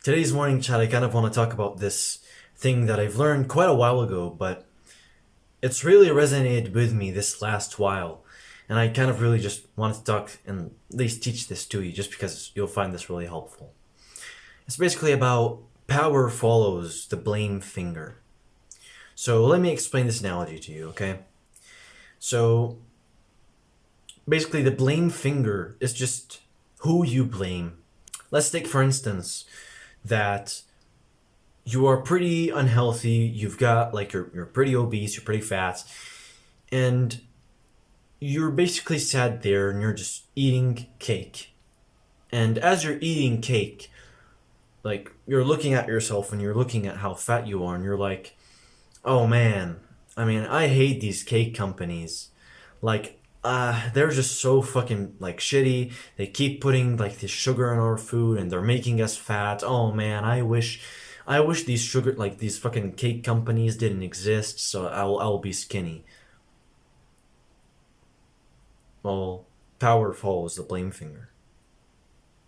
Today's morning chat, I kind of want to talk about this thing that I've learned quite a while ago, but it's really resonated with me this last while. And I kind of really just want to talk and at least teach this to you just because you'll find this really helpful. It's basically about power follows the blame finger. So let me explain this analogy to you, okay? So basically, the blame finger is just who you blame. Let's take, for instance, that you are pretty unhealthy, you've got like you're pretty obese, you're pretty fat, and you're basically sat there and you're just eating cake. And as you're eating cake, like you're looking at yourself and you're looking at how fat you are and you're like, "Oh man, I mean, I hate these cake companies. Like they're just so fucking like shitty. They keep putting like this sugar in our food and they're making us fat. Oh man, I wish these sugar like these fucking cake companies didn't exist so I'll be skinny." Well, power follows the blame finger.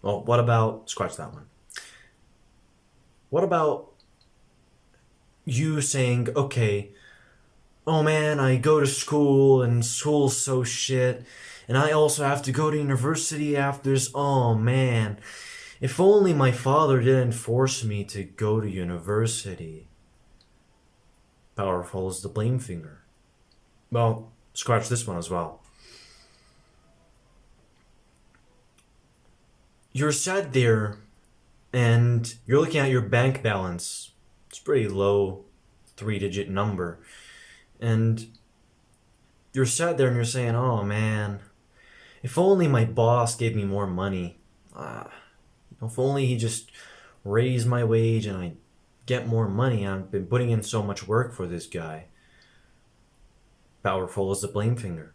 Well, what about scratch that one? What about you saying, "Okay, oh man, I go to school and school's so shit, and I also have to go to university after this. Oh man, if only my father didn't force me to go to university." Power follows the blame finger. Well, scratch this one as well. You're sat there and you're looking at your bank balance. It's pretty low, three-digit number. And you're sat there and you're saying, "Oh man, if only my boss gave me more money. If only he just raised my wage and I get more money. I've been putting in so much work for this guy." Powerful is the blame finger.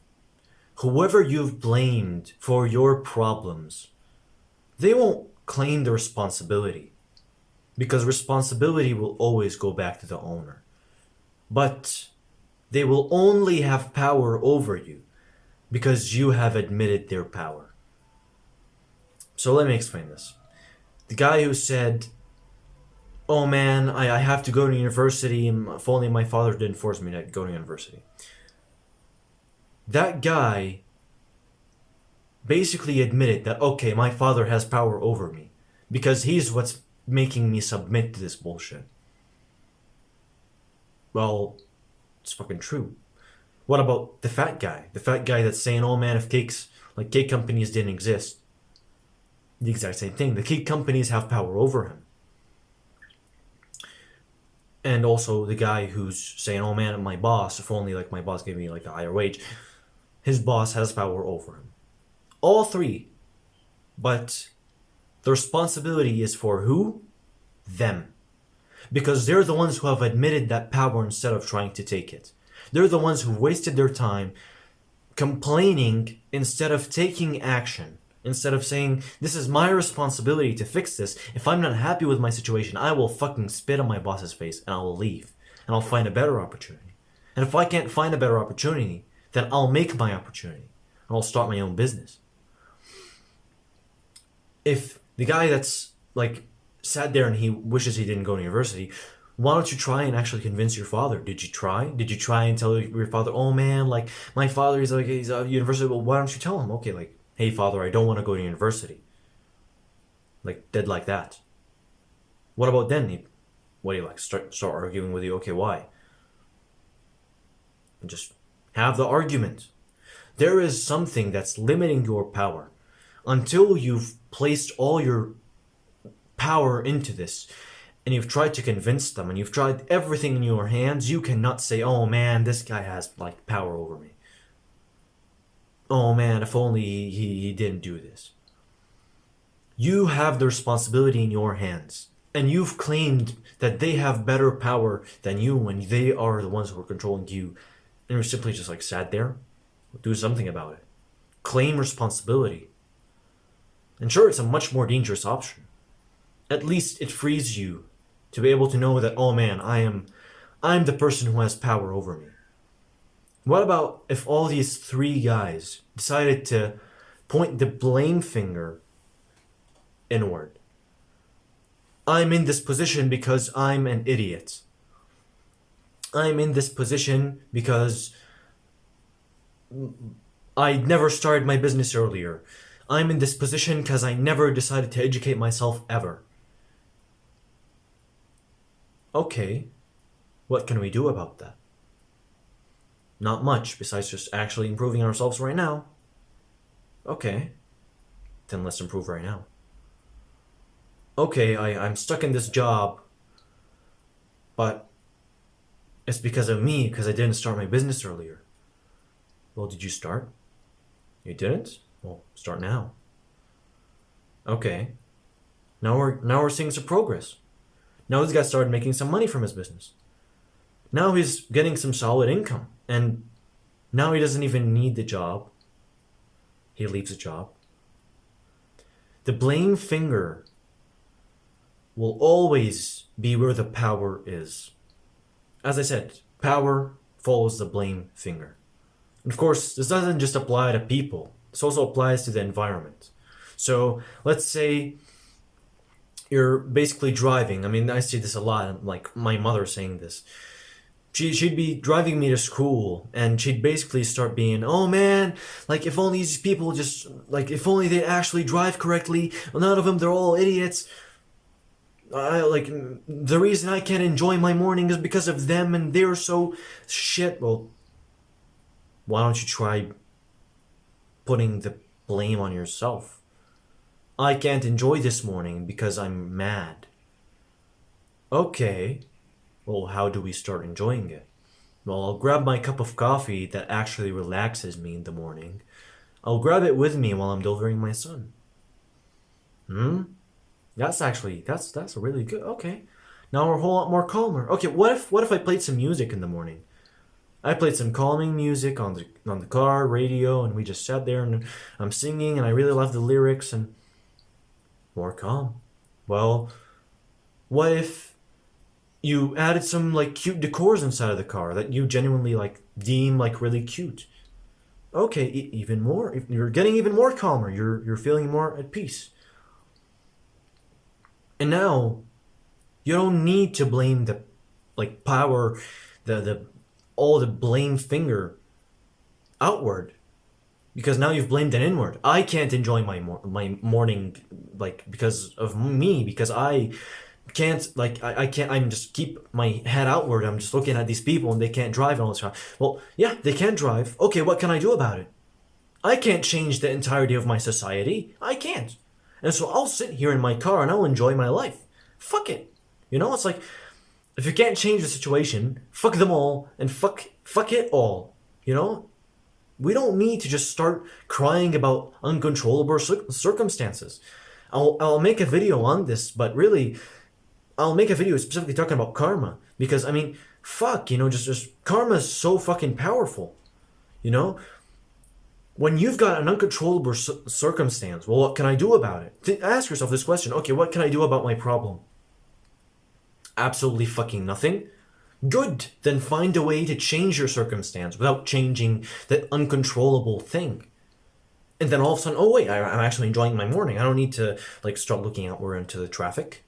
Whoever you've blamed for your problems, they won't claim the responsibility because responsibility will always go back to the owner. But they will only have power over you because you have admitted their power. So let me explain this. The guy who said, "Oh man, I have to go to university, and if only my father didn't force me to go to university." That guy basically admitted that, okay, my father has power over me because he's what's making me submit to this bullshit. Well, it's fucking true. What about the fat guy? The fat guy that's saying, "Oh man, if cake companies didn't exist." The exact same thing. The cake companies have power over him. And also the guy who's saying, "Oh man, my boss, if only like my boss gave me like a higher wage." His boss has power over him. All three. But the responsibility is for who? Them. Because they're the ones who have admitted that power instead of trying to take it. They're the ones who wasted their time complaining instead of taking action. Instead of saying, "This is my responsibility to fix this. If I'm not happy with my situation, I will fucking spit on my boss's face and I will leave. And I'll find a better opportunity. And if I can't find a better opportunity, then I'll make my opportunity. And I'll start my own business." If the guy that's like sat there and he wishes he didn't go to university, why don't you try and actually convince your father? Did you try? Did you try and tell your father, "Oh man, like my father is like he's at university." Well, why don't you tell him, "Okay, like, hey father, I don't want to go to university." Like dead like that. What about then? What do you like? Start arguing with you? Okay, why? And just have the argument. There is something that's limiting your power. Until you've placed all your power into this and you've tried to convince them and you've tried everything in your hands, you cannot say, "Oh man, this guy has like power over me. Oh man, if only he didn't do this." You have the responsibility in your hands. And you've claimed that they have better power than you when they are the ones who are controlling you. And you're simply just like sat there. Do something about it. Claim responsibility. And sure, it's a much more dangerous option. At least it frees you to be able to know that, "Oh man, I'm the person who has power over me." What about if all these three guys decided to point the blame finger inward? I'm in this position because I'm an idiot. I'm in this position because I never started my business earlier. I'm in this position because I never decided to educate myself ever. Okay, what can we do about that? Not much, besides just actually improving ourselves right now. Okay, then let's improve right now. Okay, I'm stuck in this job, but it's because of me, because I didn't start my business earlier. Well, did you start? You didn't? Well, start now. Okay. Now we're seeing some progress. Now this guy started making some money from his business. Now he's getting some solid income. And now he doesn't even need the job. He leaves the job. The blame finger will always be where the power is. As I said, power follows the blame finger. And of course, this doesn't just apply to people. This also applies to the environment. So let's say you're basically driving. I mean, I see this a lot, like my mother saying this. She'd be driving me to school and she'd basically start being, oh man, like if only these people just, like if only they actually drive correctly, none of them, they're all idiots. The reason I can't enjoy my morning is because of them and they're so shit. Well, why don't you try putting the blame on yourself? I can't enjoy this morning because I'm mad. Okay, well, how do we start enjoying it? Well, I'll grab my cup of coffee that actually relaxes me in the morning. I'll grab it with me while I'm delivering my son. Hmm? That's really good. Okay. Now we're a whole lot more calmer. Okay, what if I played some music in the morning? I played some calming music on the car radio, and we just sat there and I'm singing, and I really love the lyrics and more calm. Well, what if you added some like cute decors inside of the car that you genuinely like deem like really cute? Okay, even more. If you're getting even more calmer. You're feeling more at peace. And now you don't need to blame the like power, the all the blame finger outward, because now you've blamed it inward. I can't enjoy my morning like because of me, because I can't like I can't. I'm just keep my head outward. I'm just looking at these people and they can't drive and all this stuff. Well, yeah, they can't drive. Okay, what can I do about it? I can't change the entirety of my society. I can't. And so I'll sit here in my car and I'll enjoy my life. Fuck it. You know, it's like if you can't change the situation, fuck them all and fuck it all. You know? We don't need to just start crying about uncontrollable circumstances. I'll make a video on this, but really I'll make a video specifically talking about karma, because I mean, fuck, you know, just karma is so fucking powerful. You know? When you've got an uncontrollable circumstance, well, what can I do about it? Ask yourself this question. Okay, what can I do about my problem? Absolutely fucking nothing. Good. Then find a way to change your circumstance without changing that uncontrollable thing. And then all of a sudden, oh wait, I'm actually enjoying my morning. I don't need to like start looking outward into the traffic.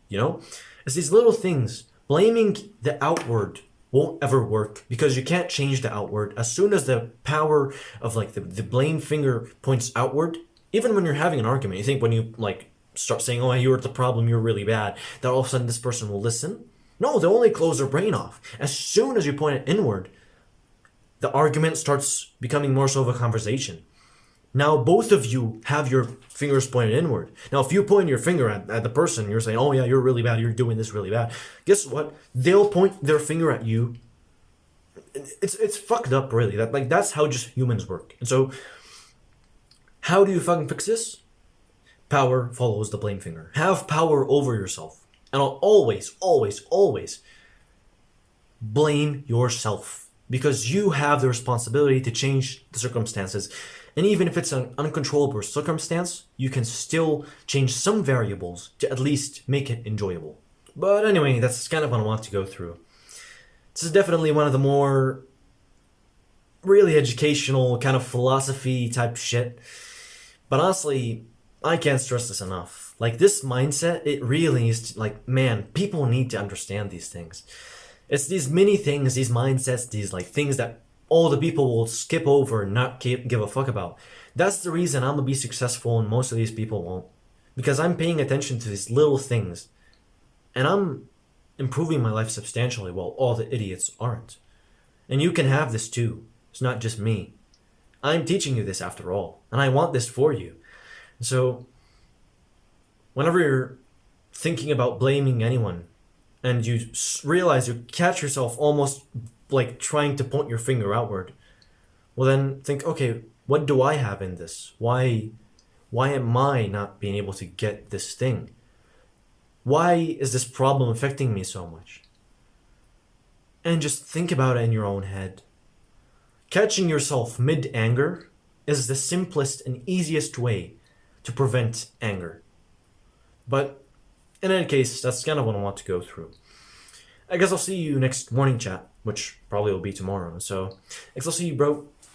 You know? It's these little things. Blaming the outward won't ever work because you can't change the outward. As soon as the power of like the blame finger points outward, even when you're having an argument, you think when you like start saying, oh, you're the problem, you're really bad, that all of a sudden this person will listen. No, they'll only close their brain off. As soon as you point it inward, the argument starts becoming more so of a conversation. Now both of you have your fingers pointed inward. Now if you point your finger at the person, you're saying, oh yeah, you're really bad, you're doing this really bad. Guess what? They'll point their finger at you. It's fucked up, really. That's how just humans work. And so how do you fucking fix this? Power follows the blame finger. Have power over yourself. And I'll always, always, always blame yourself, because you have the responsibility to change the circumstances. And even if it's an uncontrollable circumstance, you can still change some variables to at least make it enjoyable. But anyway, that's kind of what I want to go through. This is definitely one of the more really educational kind of philosophy type shit. But honestly, I can't stress this enough. Like this mindset, it really is like, man, people need to understand these things. It's these many things, these mindsets, these like things that all the people will skip over and not give a fuck about. That's the reason I'm gonna be successful and most of these people won't. Because I'm paying attention to these little things and I'm improving my life substantially while all the idiots aren't. And you can have this too. It's not just me. I'm teaching you this after all, and I want this for you. So, whenever you're thinking about blaming anyone and you realize you catch yourself almost like trying to point your finger outward, well then think, okay, what do I have in this? Why am I not being able to get this thing? Why is this problem affecting me so much? And just think about it in your own head. Catching yourself mid-anger is the simplest and easiest way to prevent anger. But in any case, that's kind of what I want to go through. I guess I'll see you next morning chat, which probably will be tomorrow. So I guess I'll see you, bro.